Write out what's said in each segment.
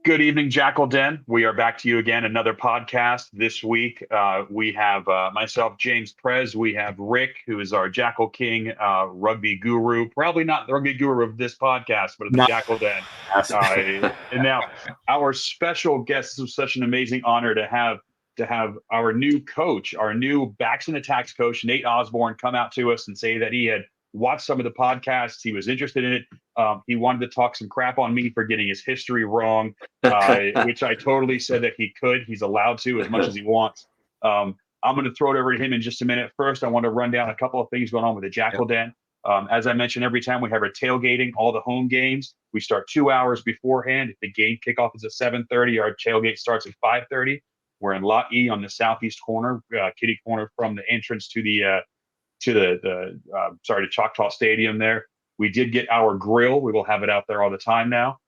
Good evening, Jakl Den. We are back to you again, another podcast. This week, we have myself, James Pres. We have Rick, who is our Jakl King rugby guru. Probably not the rugby guru of this podcast, but of the Jakl Den. And now, our special guest, this is such an amazing honor to have our new coach, our new backs and attacks coach, Nate Osborne, come out to us and say that he had watched some of the podcasts. He was interested in it. He wanted to talk some crap on me for getting his history wrong, which I totally said that he could. He's allowed to as much as he wants. I'm going to throw it over to him in just a minute. First, I want to run down a couple of things going on with the Jakl Den. As I mentioned, every time we have our tailgating, all the home games, we start 2 hours beforehand. If the game kickoff is at 7:30, our tailgate starts at 5:30. We're in Lot E on the southeast corner, kitty corner from the entrance to the Choctaw Stadium there. We did get our grill. We will have it out there all the time now.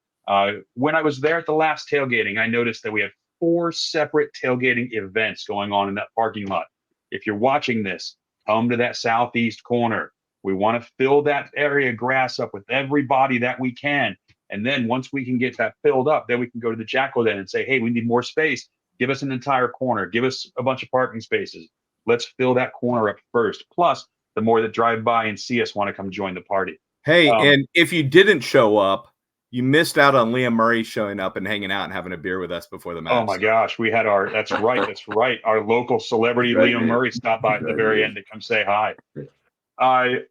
When I was there at the last tailgating, I noticed that we have 4 separate tailgating events going on in that parking lot. If you're watching this, come to that southeast corner. We want to fill that area of grass up with everybody that we can. And then once we can get that filled up, then we can go to the Jakl Den and say, hey, we need more space. Give us an entire corner. Give us a bunch of parking spaces. Let's fill that corner up first. Plus, the more that drive by and see us want to come join the party. Hey, and if you didn't show up, you missed out on Liam Murray showing up and hanging out and having a beer with us before the match. Oh my gosh, we had that's right. Our local celebrity, Liam Murray, stopped by at the very end to come say hi.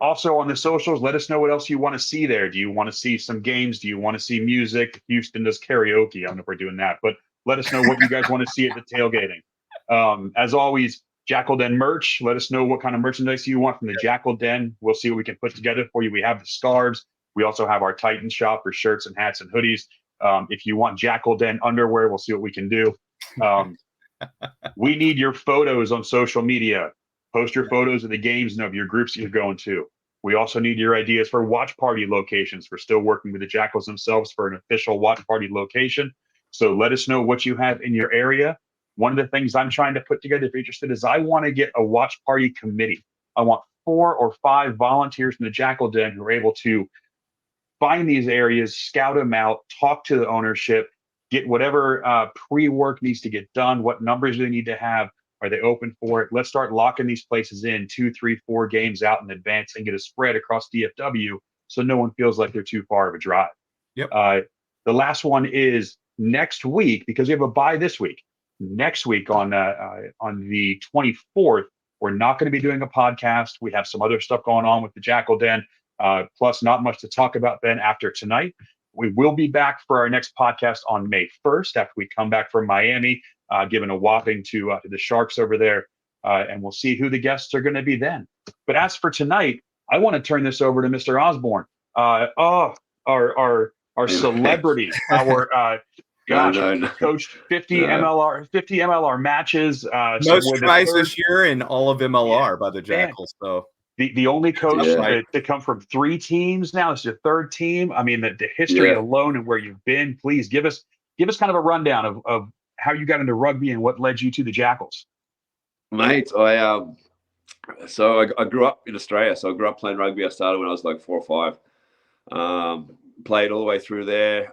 Also on the socials, let us know what else you want to see there. Do you want to see some games? Do you want to see music? Houston does karaoke. I don't know if we're doing that, but let us know what you guys want to see at the tailgating. As always, Jakl Den merch. Let us know what kind of merchandise you want from the Jakl Den. We'll see what we can put together for you. We have the scarves. We also have our Titan shop for shirts and hats and hoodies. If you want Jakl Den underwear, we'll see what we can do. We need your photos on social media. Post your photos of the games and of your groups you're going to. We also need your ideas for watch party locations. We're still working with the Jackals themselves for an official watch party location. So let us know what you have in your area. One of the things I'm trying to put together, if you're interested, is I want to get a watch party committee. I want 4 or 5 volunteers from the Jakl Den who are able to find these areas, scout them out, talk to the ownership, get whatever pre-work needs to get done, what numbers do they need to have, are they open for it? Let's start locking these places in 2, 3, 4 games out in advance and get a spread across DFW so no one feels like they're too far of a drive. Yep. The last one is next week, because we have a bye this week. Next week on the 24th, we're not going to be doing a podcast. We have some other stuff going on with the Jakl Den, plus not much to talk about then after tonight. We will be back for our next podcast on May 1st after we come back from Miami, giving a whopping to the Sharks over there, and we'll see who the guests are going to be then. But as for tonight, I want to turn this over to Mr. Osborne. Our celebrity, our coached 50 MLR matches. Most tries this year in all of MLR by the Jackals. So the only coach to come from 3 teams now. It's your 3rd team. I mean, the history alone and where you've been. Please give us kind of a rundown of how you got into rugby and what led you to the Jackals. Mate, I grew up in Australia. So I grew up playing rugby. I started when I was like 4 or 5. Played all the way through there.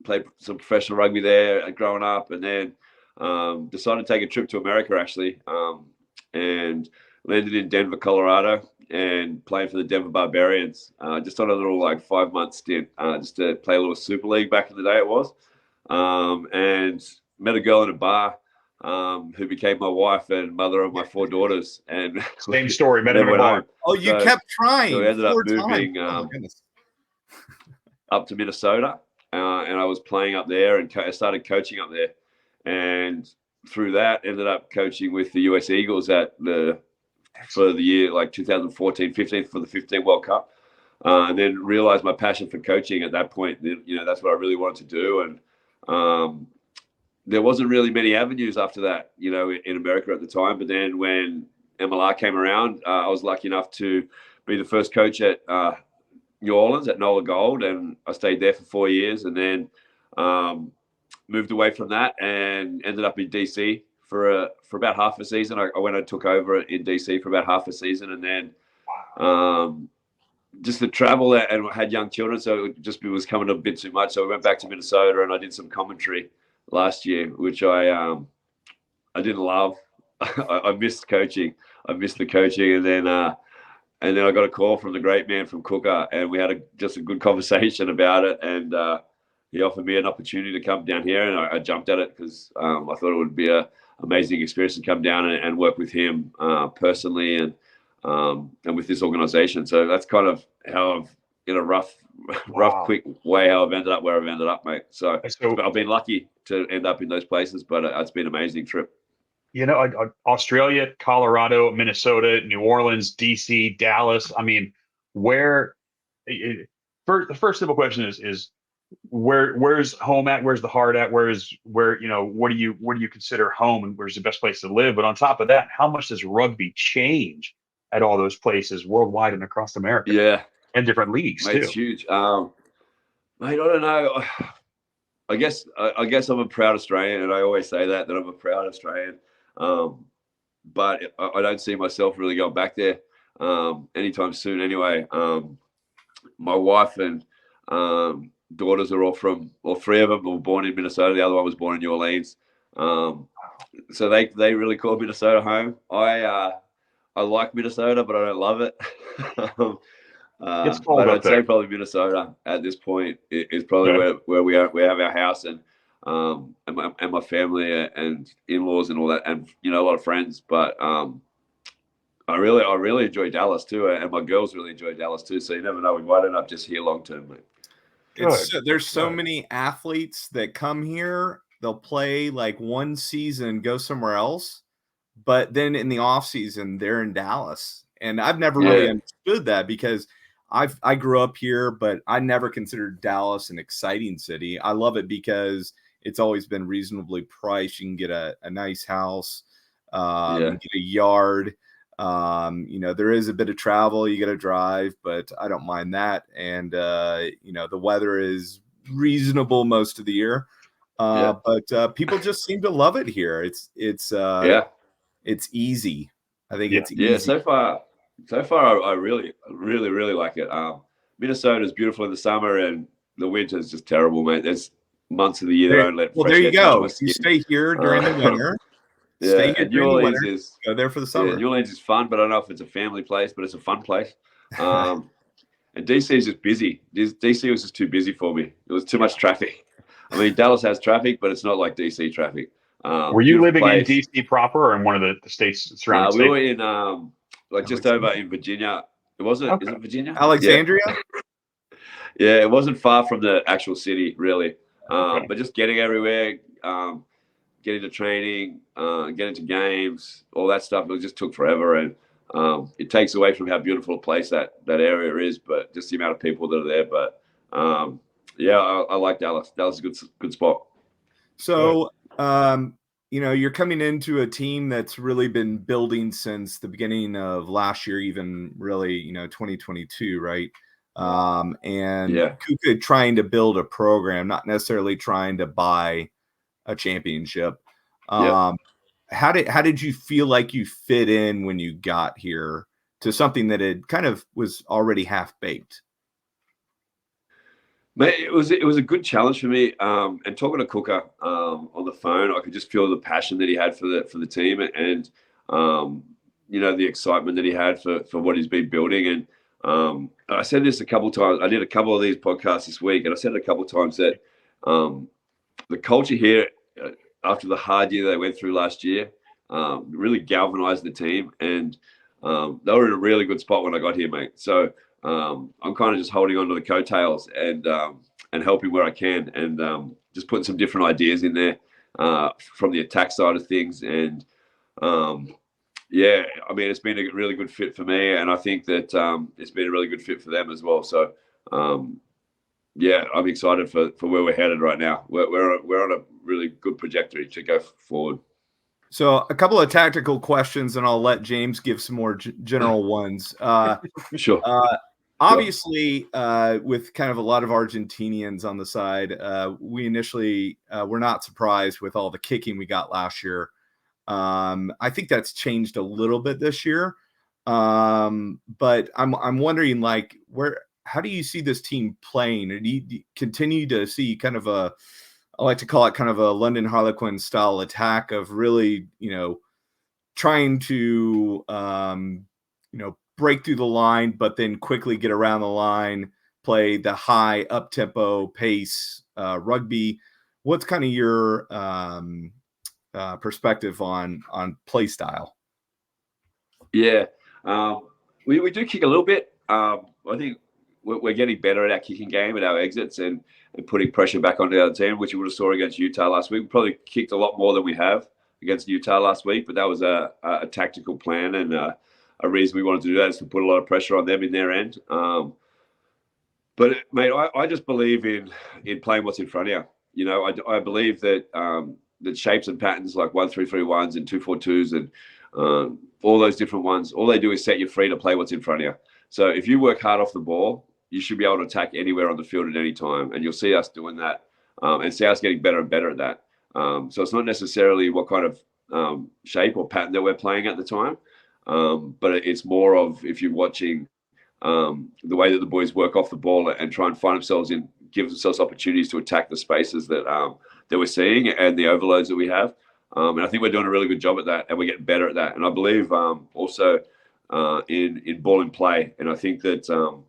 Played some professional rugby there growing up, and then decided to take a trip to America actually, and landed in Denver, Colorado, and playing for the Denver Barbarians. Just on a little like 5-month stint, just to play a little Super League back in the day it was, and met a girl in a bar who became my wife and mother of my 4 daughters. And same story, met in a bar. Oh, you kept trying. So we ended up moving up to Minnesota. And I was playing up there and I started coaching up there. And through that, ended up coaching with the US Eagles for the year like 2014-15 for the 15 World Cup. And then realized my passion for coaching at that point. That's what I really wanted to do. And there wasn't really many avenues after that, in America at the time. But then when MLR came around, I was lucky enough to be the first coach at New Orleans at Nola Gold, and I stayed there for 4 years, and then moved away from that and ended up in DC for about half a season. I went and took over in DC for about half a season, and then just the travel and had young children, so it was coming a bit too much. So we went back to Minnesota, and I did some commentary last year, which I didn't love. I missed coaching. I missed the coaching, and then I got a call from the great man from Cooker, and we had just a good conversation about it. And he offered me an opportunity to come down here, and I jumped at it because I thought it would be an amazing experience to come down and work with him personally and with this organization. So that's kind of how I've, in a rough, quick way, how I've ended up where I've ended up, mate. So I've been lucky to end up in those places, but it's been an amazing trip. You know, Australia, Colorado, Minnesota, New Orleans, DC, Dallas. I mean, the first simple question is where's home at? Where's the heart at? What do you consider home, and where's the best place to live? But on top of that, how much does rugby change at all those places worldwide and across America? Yeah. And different leagues, mate, too. It's huge. Mate, I don't know. I guess I'm a proud Australian, and I always say that I'm a proud Australian. But I don't see myself really going back there anytime soon. Anyway, my wife and daughters are all three of them were born in Minnesota. The other one was born in New Orleans. So they really call Minnesota home. I like Minnesota, but I don't love it. But I'd say probably Minnesota at this point is probably where we have our house and my family and in-laws and all that, and a lot of friends. But I really enjoy Dallas too, and my girls really enjoy Dallas too. So you never know, we might end up just here long term, mate. There's so many athletes that come here. They'll play like one season, go somewhere else, but then in the off season they're in Dallas, and I've never really understood that because I grew up here, but I never considered Dallas an exciting city. I love it because it's always been reasonably priced. You can get a nice house, get a yard. There is a bit of travel. You got to drive, but I don't mind that. And, the weather is reasonable most of the year. But people just seem to love it here. It's easy. I think it's easy. Yeah, so far, I really, really, really like it. Minnesota is beautiful in the summer, and the winter is just terrible, mate. There's months of the year that don't let. Well, there you go. You stay here during the winter. Stay here New Orleans go there for the summer. New Orleans is fun, but I don't know if it's a family place, but it's a fun place. And DC is just busy. DC was just too busy for me. It was too much traffic. I mean, Dallas has traffic, but it's not like DC traffic. Were you living in DC proper or in one of the states surrounding states? We were in just over in Virginia. It wasn't. Okay. Is it Virginia? Alexandria. Yeah, it wasn't far from the actual city, really. But just getting everywhere, getting to training, getting to games, all that stuff, it just took forever. And it takes away from how beautiful a place that area is, but just the amount of people that are there. But I like Dallas. Dallas is a good spot. So, you're coming into a team that's really been building since the beginning of last year, even really, 2022, right? Kuka trying to build a program, not necessarily trying to buy a championship. How did you feel like you fit in when you got here to something that had kind of was already half baked? Mate, it was a good challenge for me. And talking to Cooker on the phone, I could just feel the passion that he had for the team, and the excitement that he had for what he's been building. And I said this a couple of times. I did a couple of these podcasts this week, and I said it a couple of times that the culture here, after the hard year they went through last year, really galvanized the team, and they were in a really good spot when I got here, mate. So I'm kind of just holding on to the coattails and helping where I can, and just putting some different ideas in there from the attack side of things. And I mean, it's been a really good fit for me, and I think that it's been a really good fit for them as well. So I'm excited for where we're headed right now. We're on a really good trajectory to go forward. So a couple of tactical questions, and I'll let James give some more general ones. Sure. Obviously, with kind of a lot of Argentinians on the side, we initially were not surprised with all the kicking we got last year. I think that's changed a little bit this year. But I'm wondering, like, how do you see this team playing? And do you continue to see kind of I like to call it kind of a London Harlequin style attack of really, trying to, break through the line, but then quickly get around the line, play the high up tempo pace rugby. What's kind of your perspective on play style? Yeah, we do kick a little bit. I think we're getting better at our kicking game, at our exits, and putting pressure back onto the other team, which you would have saw against Utah last week. We probably kicked a lot more than we have against Utah last week, but that was a tactical plan, and a reason we wanted to do that is to put a lot of pressure on them in their end. But mate, I just believe in playing what's in front of you. I believe that that shapes and patterns like 1-3-3-1s and 2-4-2s and all those different ones, all they do is set you free to play what's in front of you. So if you work hard off the ball, you should be able to attack anywhere on the field at any time. And you'll see us doing that and see us getting better and better at that. So it's not necessarily what kind of shape or pattern that we're playing at the time, but it's more of, if you're watching the way that the boys work off the ball and try and find themselves give themselves opportunities to attack the spaces that we're seeing and the overloads that we have. And I think we're doing a really good job at that, and we're getting better at that. And I believe also in ball and play. And I think that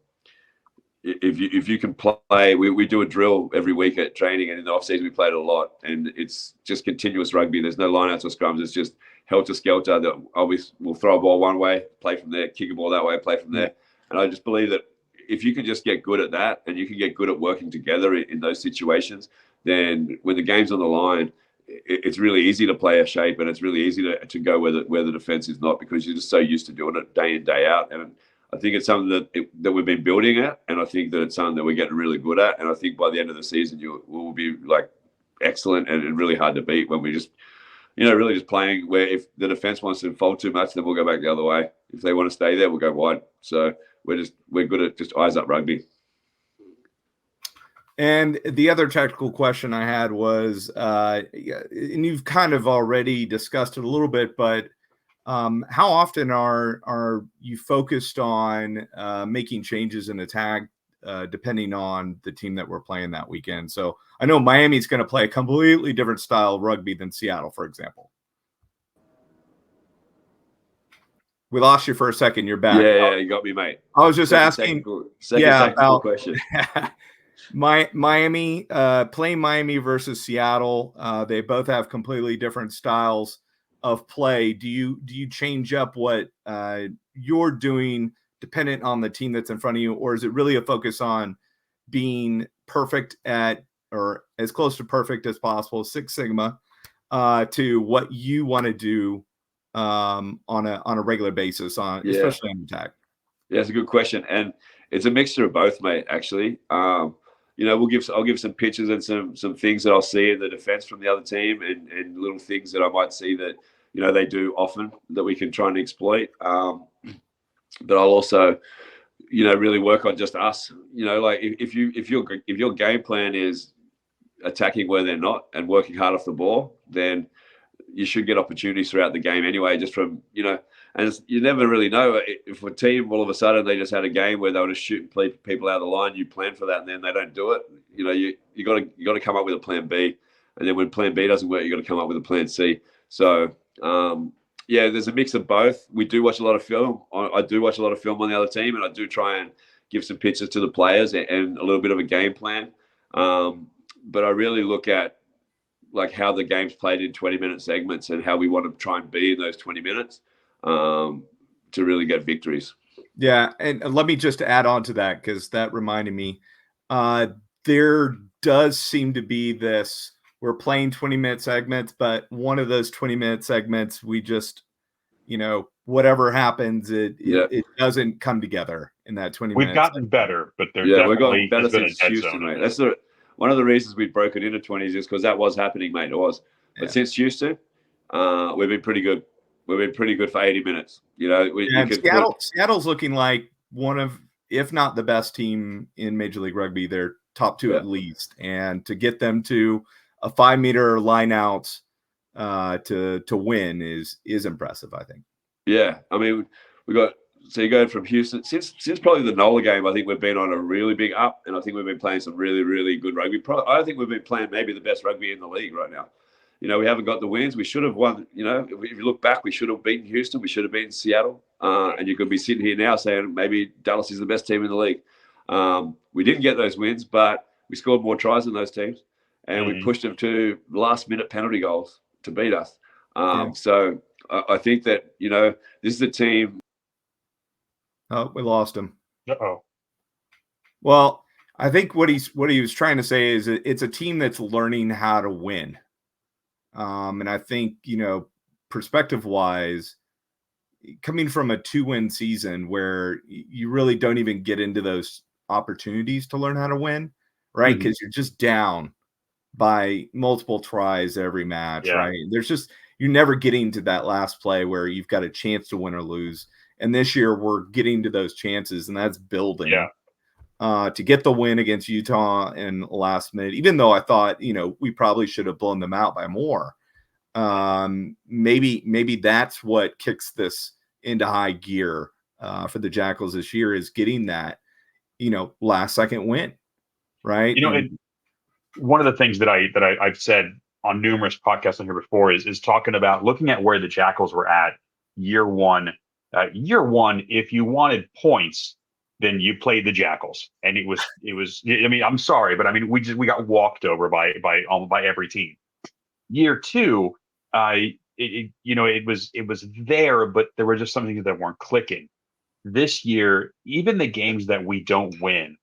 if you can play, we do a drill every week at training, and in the off season we play it a lot. And it's just continuous rugby. There's no lineouts or scrums. It's just helter skelter. That always we'll throw a ball one way, play from there, kick a ball that way, play from there. And I just believe that if you can just get good at that, and you can get good at working together in those situations, then when the game's on the line, it's really easy to play a shape, and it's really easy to go where the defense is not, because you're just so used to doing it day in, day out. And I think it's something that we've been building at, and I think that it's something that we're getting really good at. And I think by the end of the season, we'll be like excellent and really hard to beat when we just, really just playing where if the defense wants to fold too much, then we'll go back the other way. If they want to stay there, we'll go wide. So we're good at just eyes up rugby. And the other technical question I had was, and you've kind of already discussed it a little bit, but how often are you focused on making changes in attack depending on the team that we're playing that weekend? So I know Miami's going to play a completely different style of rugby than Seattle, for example. We lost you for a second. You're back. Yeah, you got me, mate. I was just asking. Technical question. Miami, playing Miami versus Seattle. They both have completely different styles of play. Do you change up what you're doing dependent on the team that's in front of you, or is it really a focus on being perfect at, or as close to perfect as possible, Six Sigma, to what you want to do on a regular basis, especially on attack? Yeah, it's a good question, and it's a mixture of both, mate. Actually, I'll give some pictures and some things that I'll see in the defense from the other team, and little things that I might see that they do often that we can try and exploit. But I'll also really work on just us. Like if your game plan is attacking where they're not and working hard off the ball, then you should get opportunities throughout the game anyway, just from, and you never really know if a team all of a sudden they just had a game where they were just shooting people out of the line. You plan for that, and then they don't do it. You got to come up with a plan B, and then when plan B doesn't work, you got to come up with a plan C. So there's a mix of both. We do watch a lot of film. I do watch a lot of film on the other team, and I do try and give some pictures to the players and a little bit of a game plan. But I really look at like how the game's played in 20-minute segments and how we want to try and be in those 20 minutes to really get victories. Yeah, and let me just add on to that, because that reminded me. There does seem to be this, we're playing 20-minute segments, but one of those 20-minute segments, we just, whatever happens, it doesn't come together in that 20 minutes. We've gotten better, but there's definitely better since Houston, mate. That's one of the reasons we've broken into 20s is because that was happening, mate. It was. But since Houston, we've been pretty good. We've been pretty good for 80 minutes. Seattle's looking like one of, if not the best team in Major League Rugby. They're top two at least. And to get them to a 5-meter line out to win is impressive, I think. Yeah. I mean, we got So you go from Houston since probably the Nola game. I think we've been on a really big up, and I think we've been playing some really, really good rugby. I think we've been playing maybe the best rugby in the league right now. We haven't got the wins. We should have won. If you look back, we should have beaten Houston. We should have beaten Seattle. And you could be sitting here now saying maybe Dallas is the best team in the league. We didn't get those wins, but we scored more tries than those teams, and we pushed them to last-minute penalty goals to beat us. So I think that this is a team. Oh, we lost him. Uh-oh. Well, I think what he was trying to say is it's a team that's learning how to win. And I think, perspective-wise, coming from a 2-win season where you really don't even get into those opportunities to learn how to win, right? Because you're just down by multiple tries every match, right? You're never getting to that last play where you've got a chance to win or lose. And this year we're getting to those chances, and that's building. To get the win against Utah in last minute, even though I thought, we probably should have blown them out by more. Maybe that's what kicks this into high gear for the Jackals this year, is getting that, last second win, right? And one of the things that I've said on numerous podcasts on here before is talking about looking at where the Jackals were at year one. Year one, if you wanted points, then you played the Jackals, and it was. I mean, I'm sorry, but I mean, we got walked over by every team. Year two, it was there, but there were just some things that weren't clicking. This year, even the games that we don't win,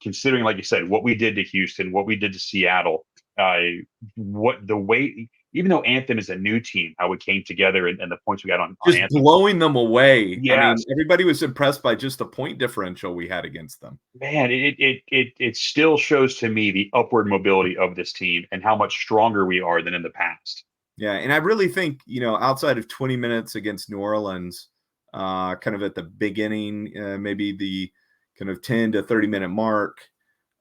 considering, like you said, what we did to Houston, what we did to Seattle, even though Anthem is a new team, how we came together and the points we got on just Anthem. Blowing them away. Yes. I mean, everybody was impressed by just the point differential we had against them. Man, it still shows to me the upward mobility of this team and how much stronger we are than in the past. Yeah, and I really think, outside of 20 minutes against New Orleans, kind of at the beginning, maybe the kind of 10 to 30 minute mark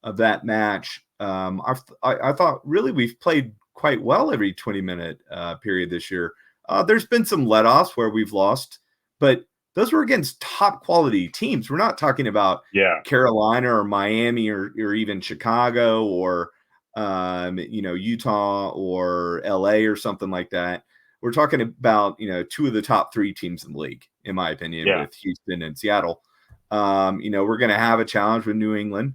of that match, I thought really we've played quite well every 20-minute period this year. There's been some let-offs where we've lost, but those were against top quality teams. We're not talking about Carolina or Miami or even Chicago or Utah or LA or something like that. We're talking about, two of the top 3 teams in the league, in my opinion, with Houston and Seattle. We're going to have a challenge with New England,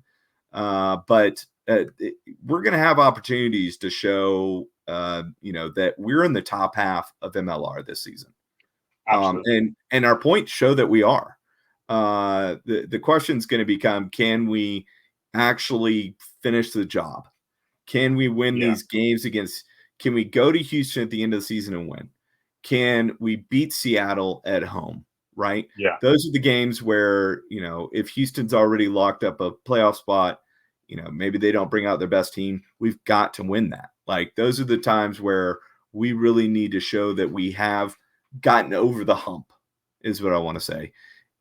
but we're going to have opportunities to show, that we're in the top half of MLR this season. And our points show that we are. The question is going to become, can we actually finish the job? Can we win these games can we go to Houston at the end of the season and win? Can we beat Seattle at home? Right? Yeah. Those are the games where, if Houston's already locked up a playoff spot, maybe they don't bring out their best team. We've got to win that. Like, those are the times where we really need to show that we have gotten over the hump, is what I want to say.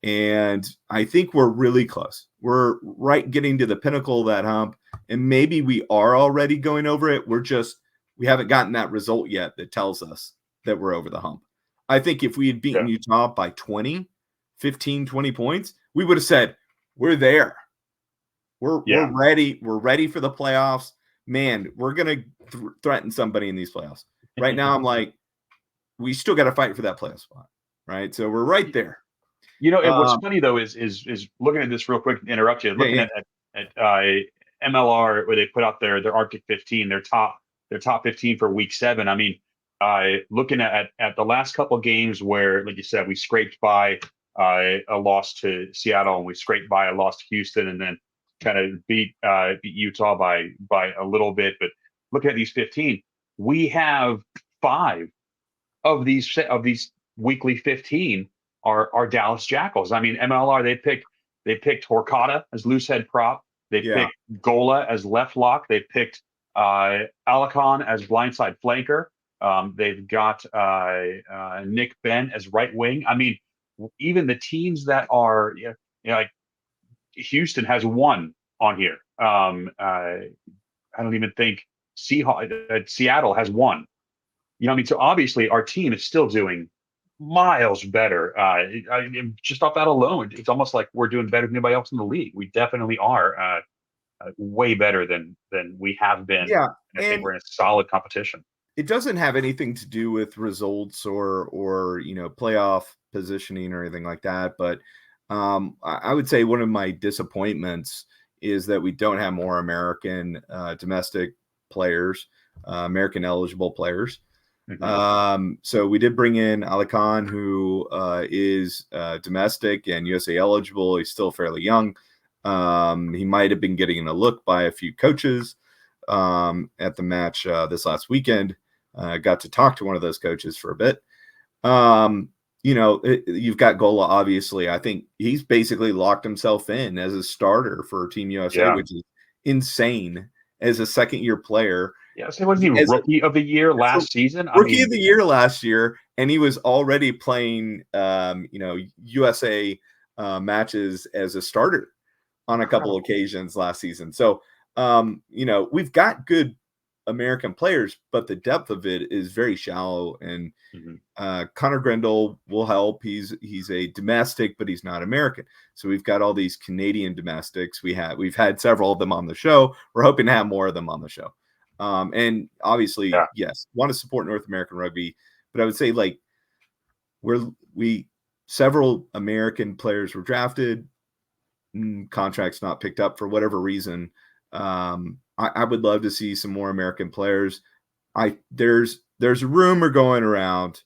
And I think we're really close. We're right getting to the pinnacle of that hump. And maybe we are already going over it. We haven't gotten that result yet that tells us that we're over the hump. I think if we had beaten Utah by 15, 20 points, we would have said, we're there. We're ready. We're ready for the playoffs. Man, we're going to threaten somebody in these playoffs. Right now, I'm like, we still got to fight for that playoff spot. Right. So we're right there. And what's funny though is looking at this real quick, to interrupt you, looking at MLR, where they put out their Arctic 15, their top 15 for week 7. I mean, looking at the last couple of games where, like you said, we scraped by a loss to Seattle, and we scraped by a loss to Houston, and then kind of beat Utah by a little bit. But looking at these 15, we have 5 of these weekly 15 are Dallas Jackals. I mean, MLR, they picked Horkata as loose head prop. They picked Gola as left lock. They picked Alacon as blindside flanker. They've got Nick Ben as right wing. I mean, even the teams that are, like Houston has 1 on here. I don't even think Seattle has 1. I mean, so obviously our team is still doing miles better. Just off that alone, it's almost like we're doing better than anybody else in the league. We definitely are way better than we have been. Yeah, And I think and we're in a solid competition. it doesn't have anything to do with results or playoff positioning or anything like that. But I would say one of my disappointments is that we don't have more American domestic players, American eligible players. So we did bring in Ali Khan, who is domestic and USA eligible. He's still fairly young. He might have been getting a look by a few coaches at the match this last weekend. Got to talk to one of those coaches for a bit. You've got Gola, obviously. I think he's basically locked himself in as a starter for Team USA, which is insane as a second-year player. Yeah, so was he rookie of the year last season? Rookie of the year last year, and he was already playing, USA matches as a starter on a couple occasions last season. So, we've got good American players, but the depth of it is very shallow. And Connor Grindle will help. He's a domestic, but he's not American. So we've got all these Canadian domestics. We've had several of them on the show. We're hoping to have more of them on the show. And obviously, yes, want to support North American rugby, but I would say like several American players were drafted, contracts not picked up for whatever reason. I would love to see some more American players. There's a rumor going around,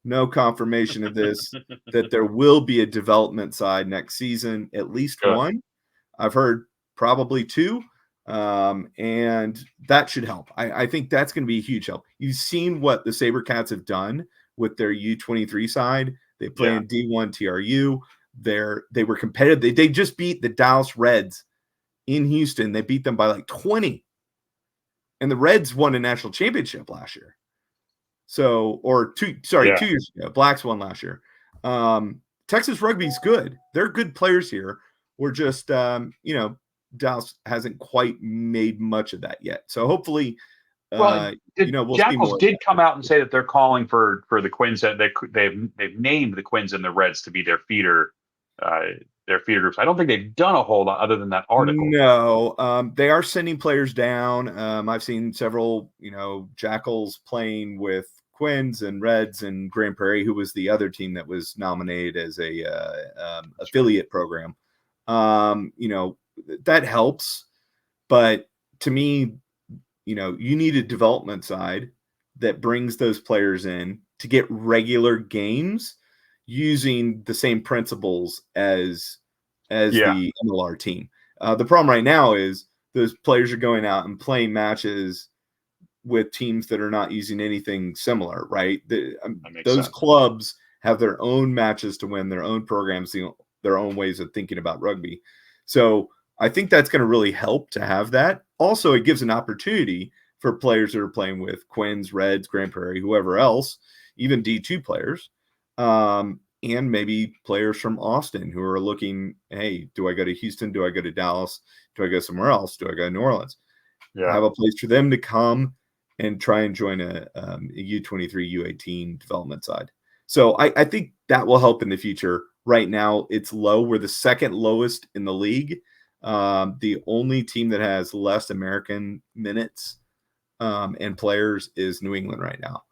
no confirmation of this, that there will be a development side next season, at least one. I've heard probably two. And that should help. I think that's going to be a huge help. You've seen what the SaberCats have done with their U23 side. They play in D1 TRU. They were competitive. They just beat the Dallas Reds in Houston. They beat them by like 20. And the Reds won a national championship last year. So, 2 years ago. Blacks won last year. Texas rugby's good. They're good players here. We're just, Dallas hasn't quite made much of that yet. So hopefully, we'll Jackals did come out and say that they're calling for the Quins, that they've named the Quins and the Reds to be their feeder groups. I don't think they've done a whole lot other than that article. No, they are sending players down. I've seen several, Jackals playing with Quins and Reds and Grand Prairie, who was the other team that was nominated as a affiliate program. That helps, but to me, you need a development side that brings those players in to get regular games using the same principles as the MLR team. The problem right now is those players are going out and playing matches with teams that are not using anything similar, right? Those clubs have their own matches to win, their own programs, their own ways of thinking about rugby. So I think that's going to really help to have that. Also, it gives an opportunity for players that are playing with Quins, Reds, Grand Prairie, whoever else, even D2 players, and maybe players from Austin who are looking, hey, do I go to Houston? Do I go to Dallas? Do I go somewhere else? Do I go to New Orleans? Have a place for them to come and try and join a U23, U18 development side. So I think that will help in the future. Right now, it's low. We're the second lowest in the league. The only team that has less American minutes and players is New England right now.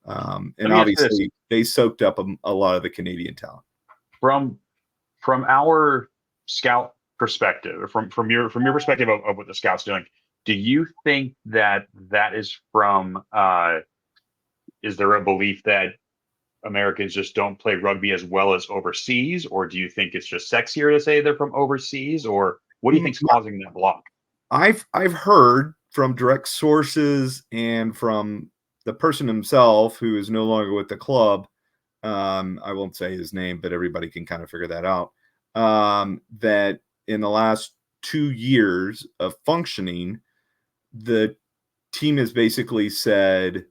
And obviously they soaked up a lot of the Canadian talent. From our scout perspective, from your perspective of what the scouts doing, do you think that is from is there a belief that Americans just don't play rugby as well as overseas, or do you think it's just sexier to say they're from overseas, or what do you think's causing that block? I've heard from direct sources and from the person himself, who is no longer with the club. I won't say his name, but everybody can kind of figure that out. That in the last 2 years of functioning, the team has basically said,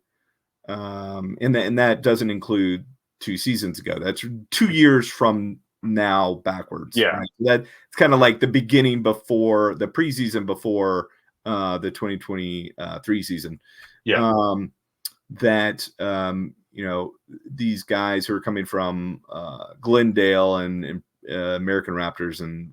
and that doesn't include 2 seasons ago. That's 2 years from now backwards. Yeah. Right? That's kind of like the beginning before the preseason, before the 2023 season. Yeah. these guys who are coming from Glendale and American Raptors and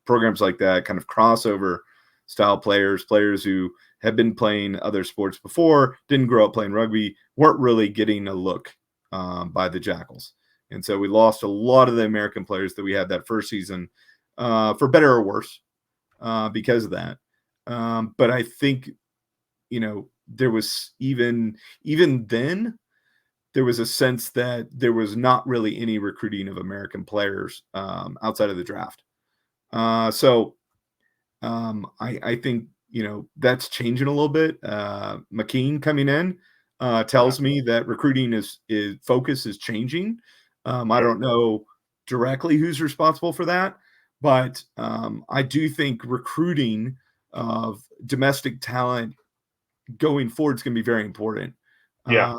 programs like that, kind of crossover style players who have been playing other sports before, didn't grow up playing rugby, weren't really getting a look by the Jackals. And so we lost a lot of the American players that we had that first season, for better or worse, because of that. But I think, there was even then, there was a sense that there was not really any recruiting of American players outside of the draft. So I think, that's changing a little bit. McKean coming in tells me that recruiting is focus is changing. I don't know directly who's responsible for that, but I do think recruiting of domestic talent going forward is going to be very important. Yeah.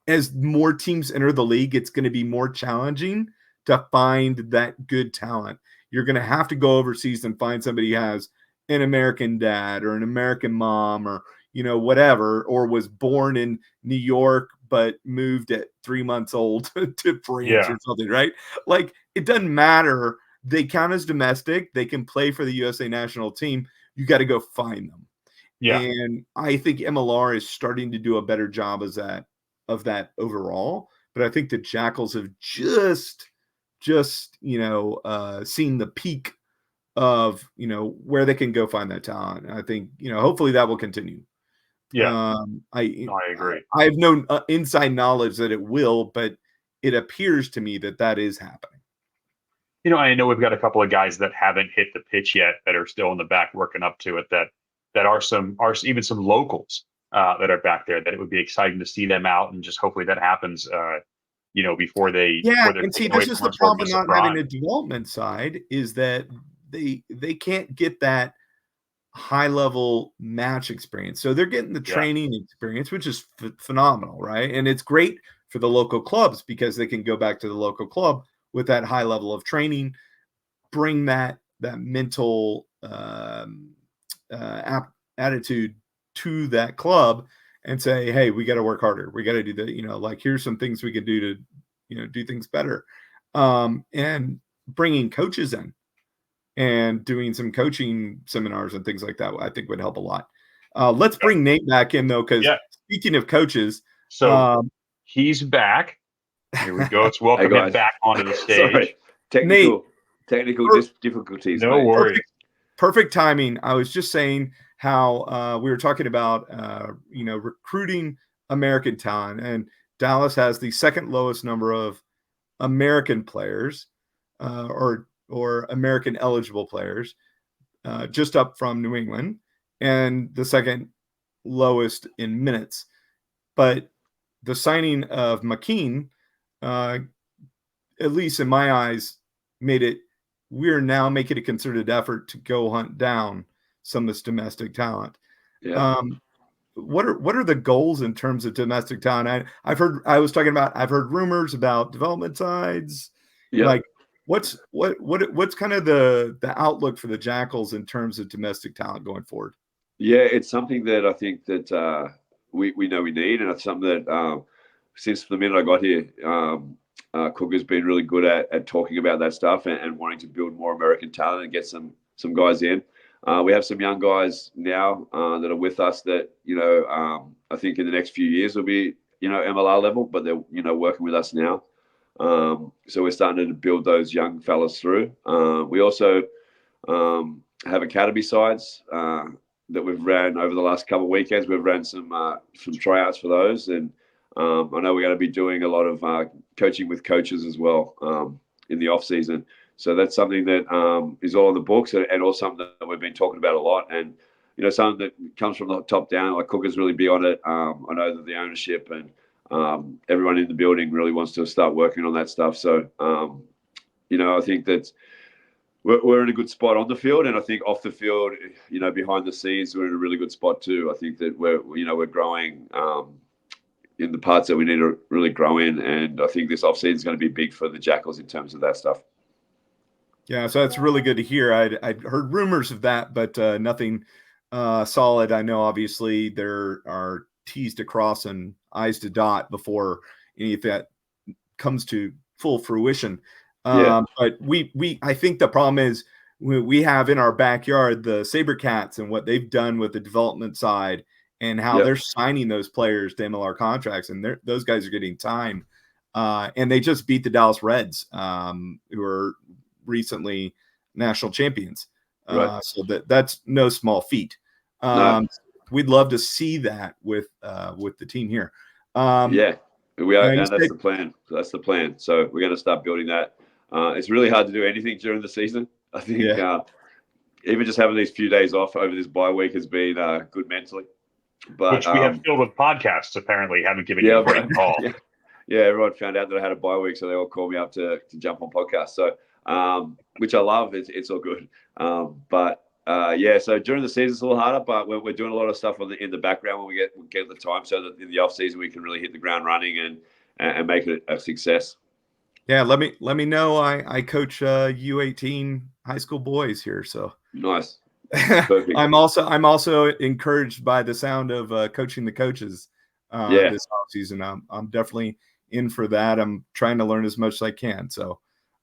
As more teams enter the league, it's going to be more challenging to find that good talent. You're going to have to go overseas and find somebody who has an American dad or an American mom or, whatever, or was born in New York but moved at 3 months old to France or something, right? Like, it doesn't matter. They count as domestic. They can play for the USA national team. You got to go find them. Yeah. And I think MLR is starting to do a better job of that overall. But I think the Jackals have just seen the peak of, where they can go find that talent. And I think, hopefully that will continue. Yeah. I agree. I have no inside knowledge that it will, but it appears to me that is happening. I know we've got a couple of guys that haven't hit the pitch yet that are still in the back working up to it that are even some locals that are back there, that it would be exciting to see them out, and just hopefully that happens before they and see, this is the problem not having a development side, is that they can't get that high level match experience. So they're getting the training experience, which is phenomenal, right? And it's great for the local clubs because they can go back to the local club with that high level of training, bring that mental attitude to that club and say, hey, we got to work harder. We got to do that. Here's some things we can do to, do things better. And bringing coaches in and doing some coaching seminars and things like that, I think would help a lot. Let's bring Nate back in though, because speaking of coaches, so he's back. Here we go. Let's welcome him back onto the stage. Sorry. Technical difficulties. No worries. Perfect timing. I was just saying how we were talking about recruiting American talent, and Dallas has the second lowest number of American players or American eligible players, just up from New England, and the second lowest in minutes. But the signing of McKean, at least in my eyes, made it. We're now making a concerted effort to go hunt down some of this domestic talent. Yeah. What are the goals in terms of domestic talent? I've heard rumors about development sides. Yeah. Like what's kind of the outlook for the Jackals in terms of domestic talent going forward? Yeah, it's something that I think that we know we need, and it's something that since the minute I got here, Cook has been really good at talking about that stuff and wanting to build more American talent and get some guys in. We have some young guys now that are with us that, I think in the next few years will be, MLR level, but they're, working with us now. So we're starting to build those young fellas through. We also have academy sides that we've ran over the last couple of weekends. We've ran some tryouts for those, and I know we're going to be doing a lot of coaching with coaches as well in the off season. So that's something that is all in the books, and also something that we've been talking about a lot. And something that comes from the top down. Like Cook is really be on it. I know that the ownership and everyone in the building really wants to start working on that stuff. So I think that we're in a good spot on the field, and I think off the field, behind the scenes, we're in a really good spot too. I think that we're growing in the parts that we need to really grow in, and I think this offseason is going to be big for the Jackals in terms of that stuff. Yeah, so that's really good to hear. I'd heard rumors of that, but nothing solid. I know obviously there are T's to cross and I's to dot before any of that comes to full fruition. But I think the problem is we have in our backyard the Sabercats and what they've done with the development side and how they're signing those players to MLR contracts, and those guys are getting time. And they just beat the Dallas Reds, who are recently national champions. So that's no small feat. No. We'd love to see that with the team here. We are, and that's the plan. That's the plan. So we're going to start building that. It's really hard to do anything during the season. I think even just having these few days off over this bye week has been good mentally. But which we have filled with podcasts. Apparently, haven't given you a break at all. Everyone found out that I had a bye week, so they all called me up to jump on podcasts. So, which I love. It's all good. So during the season it's a little harder, but we're doing a lot of stuff in the background when we get the time, so that in the off season we can really hit the ground running and make it a success. Yeah, let me know. I coach U18 high school boys here, so nice. Perfect. I'm also encouraged by the sound of coaching the coaches this offseason. I'm definitely in for that. I'm trying to learn as much as I can. So,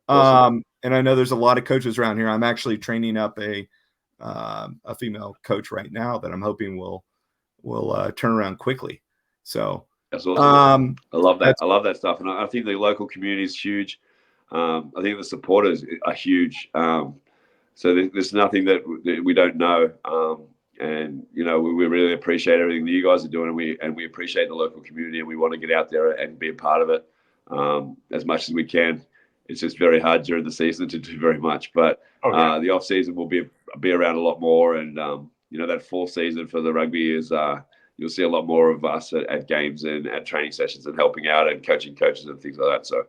awesome. And I know there's a lot of coaches around here. I'm actually training up a female coach right now that I'm hoping will turn around quickly. So that's awesome. I love that. I love that stuff, and I think the local community is huge. I think the supporters are huge. So there's nothing that we don't know, and we really appreciate everything that you guys are doing, and we appreciate the local community, and we want to get out there and be a part of it as much as we can. It's just very hard during the season to do very much, but the off season will be around a lot more, and that fall season for the rugby is you'll see a lot more of us at games and at training sessions and helping out and coaching coaches and things like that. So.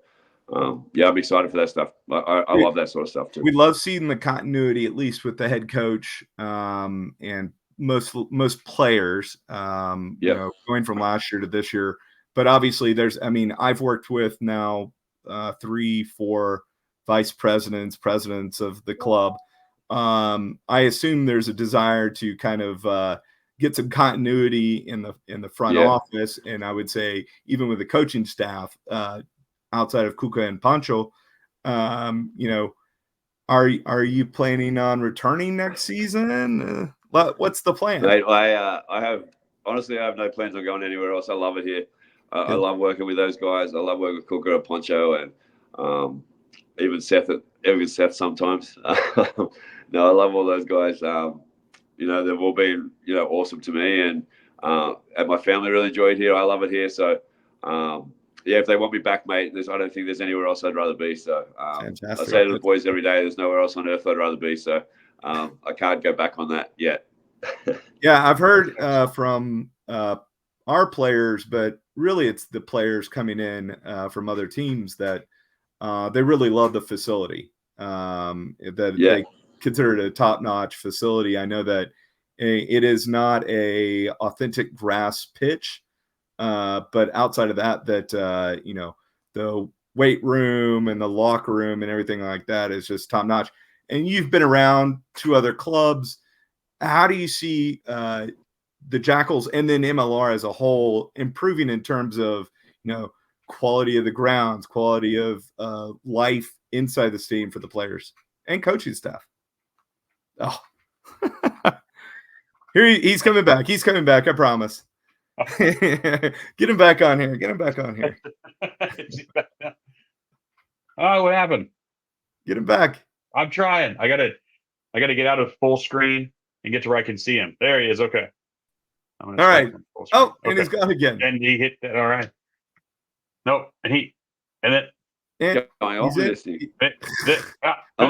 I'm excited for that stuff. I love that sort of stuff too. We love seeing the continuity, at least with the head coach and most players, going from last year to this year. But obviously I've worked with now 3-4 vice presidents of the club. I assume there's a desire to kind of get some continuity in the front office. And I would say even with the coaching staff, outside of Kuka and Pancho, are you planning on returning next season? What's the plan? I have no plans on going anywhere else. I love it here. I love working with those guys. I love working with Kuka and Pancho, and even Seth sometimes. No, I love all those guys. They've all been awesome to me, and my family really enjoy it here. I love it here. So. If they want me back, mate, I don't think there's anywhere else I'd rather be. So I say to the boys every day, there's nowhere else on earth I'd rather be. So I can't go back on that yet. Yeah, I've heard from our players, but really it's the players coming in from other teams that they really love the facility. They consider it a top-notch facility. I know that it is not a authentic grass pitch. But outside of that, the weight room and the locker room and everything like that is just top notch. And you've been around 2 other clubs. How do you see the Jackals and then MLR as a whole improving in terms of, quality of the grounds, quality of life inside the stadium for the players and coaching staff? Oh, here he's coming back. He's coming back. I promise. Get him back on here. Oh, what happened? Get him back. I'm trying. I gotta get out of full screen and get to where I can see him. There he is. Okay. All right. Oh, and he's gone again. And he hit that. All right. Nope. And then I'm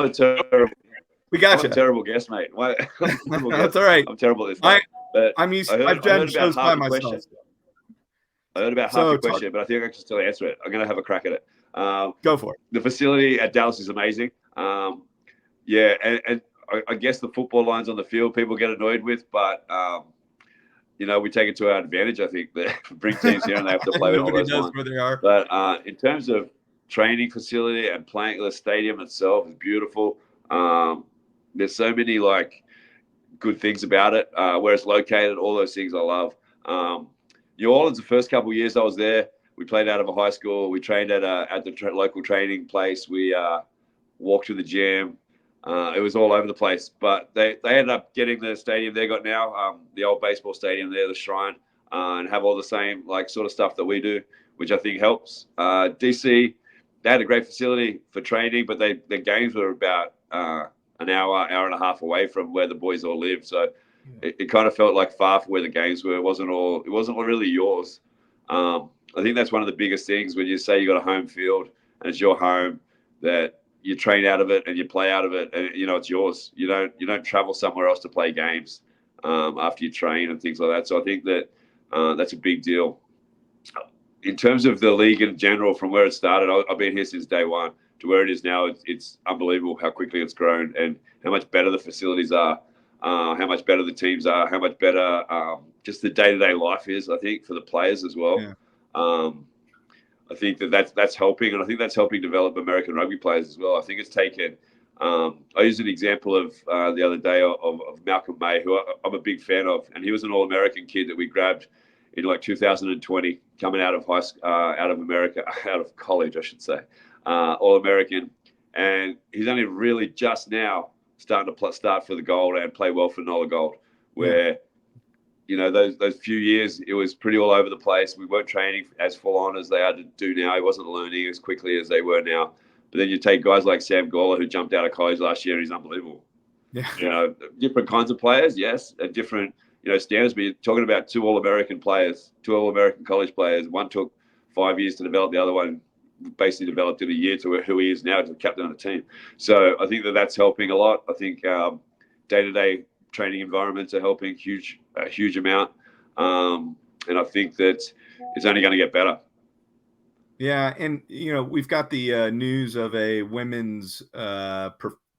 a terrible. We got you. I'm a terrible guest, mate. That's all right. I'm terrible at this. I've done shows by myself. I heard about half your question, but I think I can still answer it. I'm going to have a crack at it. Go for it. The facility at Dallas is amazing. And I guess the football lines on the field people get annoyed with, but we take it to our advantage. I think that bring teams here and they have to play with all those lines. Where they are. But in terms of training facility and playing, the stadium itself is beautiful. There's so many good things about it. Where it's located, all those things I love. New Orleans, the first couple of years I was there, we played out of a high school. We trained at the local training place. We walked to the gym. It was all over the place. But they ended up getting the stadium they got now, the old baseball stadium there, the Shrine, and have all the same sort of stuff that we do, which I think helps. DC, they had a great facility for training, but their games were about an hour and a half away from where the boys all live. So it kind of felt like far from where the games were. It wasn't all really yours. I think that's one of the biggest things when you say you got a home field and it's your home, that you train out of it and you play out of it, and it's yours. You don't travel somewhere else to play games after you train and things like that. So I think that that's a big deal. In terms of the league in general, from where it started, I've been here since day one to where it is now. It's unbelievable how quickly it's grown and how much better the facilities are, how much better the teams are, how much better just the day-to-day life is, I think, for the players as well. Yeah. I think that's helping, and I think that's helping develop American rugby players as well. I think it's taken. I used an example of the other day of Malcolm May, who I'm a big fan of, and he was an All-American kid that we grabbed in 2020, coming out of out of college, I should say, All-American, and he's only really just now starting to start for the Gold and play well for Nola Gold, where. Yeah. Those few years, it was pretty all over the place. We weren't training as full on as they had to do now. He wasn't learning as quickly as they were now. But then you take guys like Sam Gawler, who jumped out of college last year, and he's unbelievable. Yeah. Different kinds of players, yes, and different, standards. But you're talking about two All-American players, two All-American college players. One took 5 years to develop. The other one basically developed in a year to who he is now, to captain of the team. So I think that's helping a lot. I think day-to-day training environments are helping a huge amount, and I think that it's only going to get better. Yeah, and we've got the news of a women's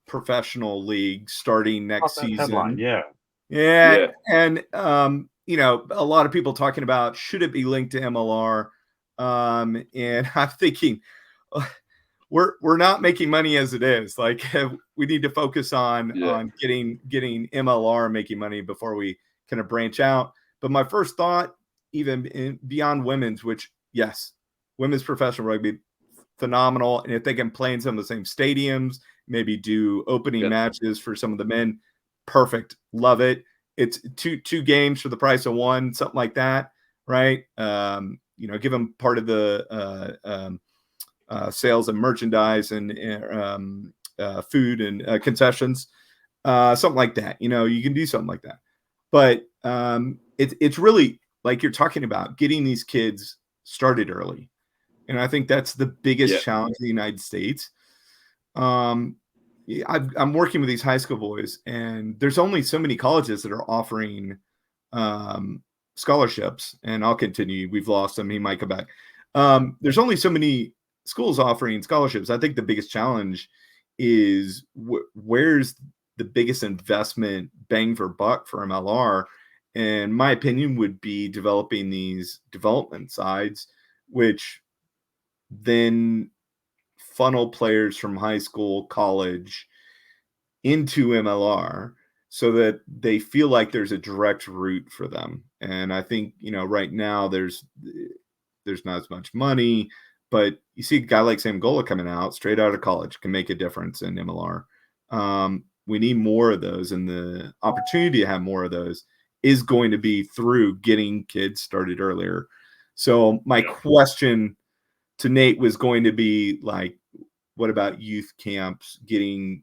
professional league starting next season. Headline, yeah, and a lot of people talking about, should it be linked to MLR, and I'm thinking, we're not making money as it is. We need to focus on getting MLR making money before we kind of branch out. But my first thought, even beyond women's, which yes, women's professional rugby, phenomenal. And if they can play in some of the same stadiums, maybe do opening matches for some of the men, perfect. Love it. It's two games for the price of one, something like that, right? Give them part of the sales and merchandise and food and concessions, something like that. You can do something like that. But it's really, like you're talking about, getting these kids started early. And I think that's the biggest challenge in the United States. I'm working with these high school boys, and there's only so many colleges that are offering scholarships. And I'll continue. We've lost him. He might come back. There's only so many schools offering scholarships. I think the biggest challenge is where's the biggest investment bang for buck for MLR. And my opinion would be developing these development sides, which then funnel players from high school, college into MLR so that they feel like there's a direct route for them. And I think, right now there's not as much money, but you see a guy like Sam Gawler coming out straight out of college can make a difference in MLR. We need more of those, and the opportunity to have more of those is going to be through getting kids started earlier. So my question to Nate was going to be what about youth camps, getting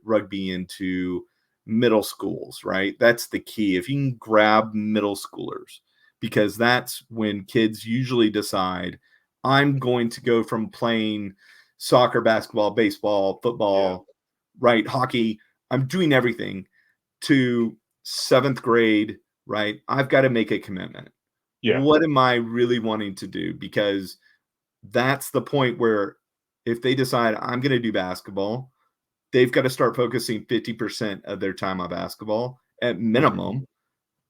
rugby into middle schools, right? That's the key. If you can grab middle schoolers, because that's when kids usually decide, I'm going to go from playing soccer, basketball, baseball, football, right, hockey, I'm doing everything, to 7th grade, right? I've got to make a commitment. Yeah. What am I really wanting to do? Because that's the point where if they decide I'm going to do basketball, they've got to start focusing 50% of their time on basketball at minimum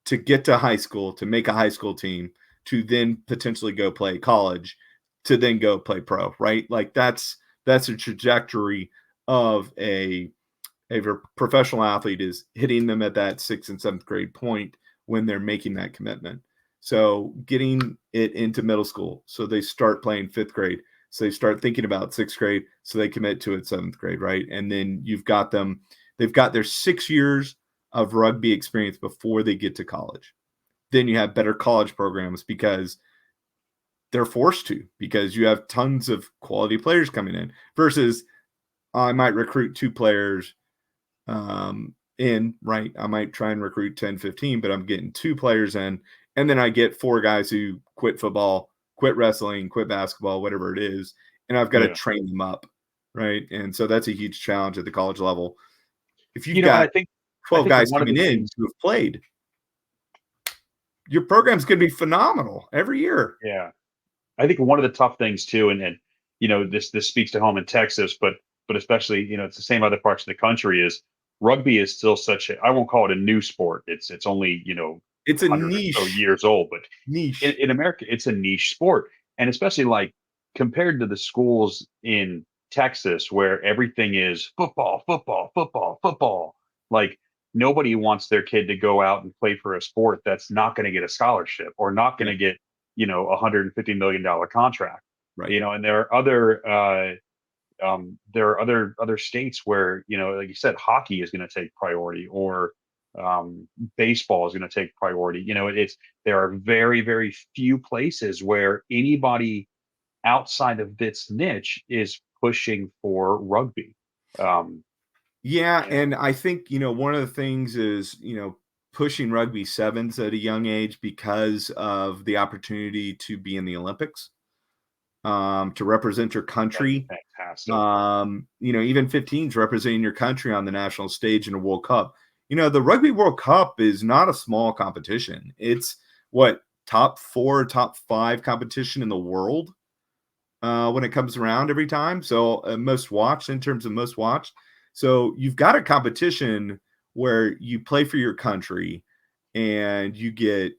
to get to high school, to make a high school team, to then potentially go play college, to then go play pro, right? That's a trajectory of a professional athlete, is hitting them at that 6th and 7th grade point when they're making that commitment. So getting it into middle school, so they start playing 5th grade. So they start thinking about 6th grade, so they commit to it 7th grade, right? And then you've got them, they've got their 6 years of rugby experience before they get to college. Then you have better college programs because they're forced to, because you have tons of quality players coming in versus I might recruit 2 players in, right? I might try and recruit 10, 15, but I'm getting 2 players in. And then I get 4 guys who quit football, quit wrestling, quit basketball, whatever it is. And I've got to train them up, right? And so that's a huge challenge at the college level. If you've got I think 12 guys coming in who have played, your program's going to be phenomenal every year. Yeah. I think one of the tough things too, and this speaks to home in Texas, but especially, it's the same other parts of the country, is rugby is still I won't call it a new sport. It's only, it's a niche years old, but niche in America, it's a niche sport. And especially like compared to the schools in Texas where everything is football, football, football, football, like nobody wants their kid to go out and play for a sport that's not going to get a scholarship or not going to get, $150 million contract, right? And there are other states where, like you said, hockey is going to take priority, or baseball is going to take priority. There are very, very few places where anybody outside of this niche is pushing for rugby. And I think, one of the things is, pushing rugby sevens at a young age because of the opportunity to be in the Olympics, to represent your country. Fantastic. Even 15s representing your country on the national stage in a World Cup. The Rugby World Cup is not a small competition. It's top 4, top 5 competition in the world when it comes around every time. So most watched in terms of most watched. So you've got a competition where you play for your country and you get